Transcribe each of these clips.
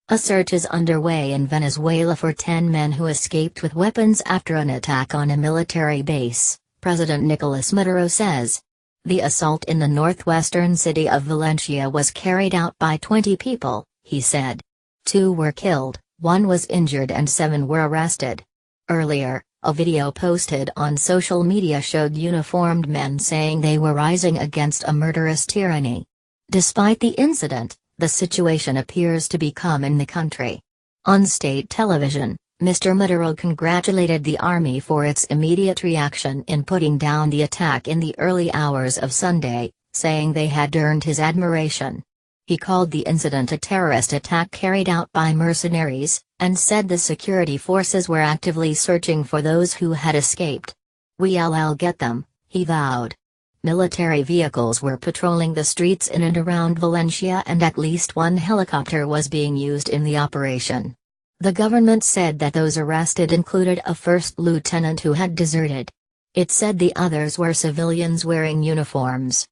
A search is underway in Venezuela for 10 men who escaped with weapons after an attack on a military base, President Nicolas Maduro says. The assault in the northwestern city of Valencia was carried out by 20 people, he said. 2 were killed, 1 was injured and 7 were arrested. Earlier, a video posted on social media showed uniformed men saying they were rising against a murderous tyranny. Despite the incident, the situation appears to be calm in the country. On state television, Mr. Maduro congratulated the army for its immediate reaction in putting down the attack in the early hours of Sunday, saying they had earned his admiration. He called the incident a terrorist attack carried out by mercenaries, and said the security forces were actively searching for those who had escaped. "We'll get them," he vowed. Military vehicles were patrolling the streets in and around Valencia and at least 1 helicopter was being used in the operation. The government said that those arrested included a first lieutenant who had deserted. It said the others were civilians wearing uniforms.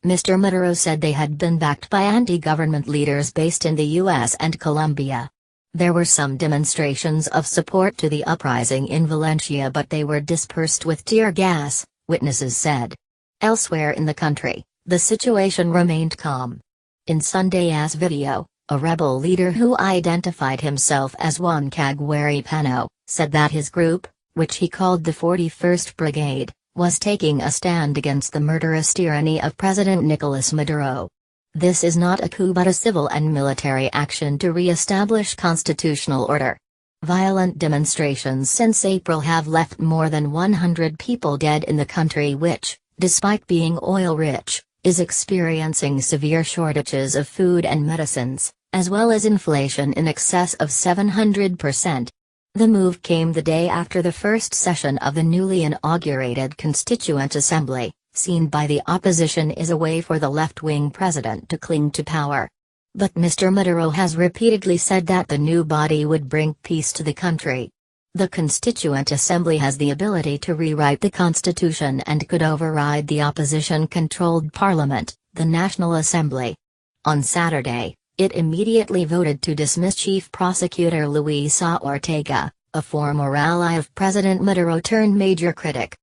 Mr. Maduro said they had been backed by anti-government leaders based in the U.S. and Colombia. There were some demonstrations of support to the uprising in Valencia, but they were dispersed with tear gas, witnesses said. Elsewhere in the country, the situation remained calm. In Sunday's video, a rebel leader who identified himself as Juan Cagueripano, said that his group, which he called the 41st Brigade, was taking a stand against the murderous tyranny of President Nicolas Maduro. "This is not a coup but a civil and military action to re-establish constitutional order." Violent demonstrations since April have left more than 100 people dead in the country which, despite being oil-rich, is experiencing severe shortages of food and medicines, as well as inflation in excess of 700%. The move came the day after the first session of the newly inaugurated Constituent Assembly, seen by the opposition as a way for the left-wing president to cling to power. But Mr. Maduro has repeatedly said that the new body would bring peace to the country. The Constituent Assembly has the ability to rewrite the Constitution and could override the opposition-controlled parliament, the National Assembly. On Saturday, it immediately voted to dismiss Chief Prosecutor Luisa Ortega, a former ally of President Maduro turned major critic.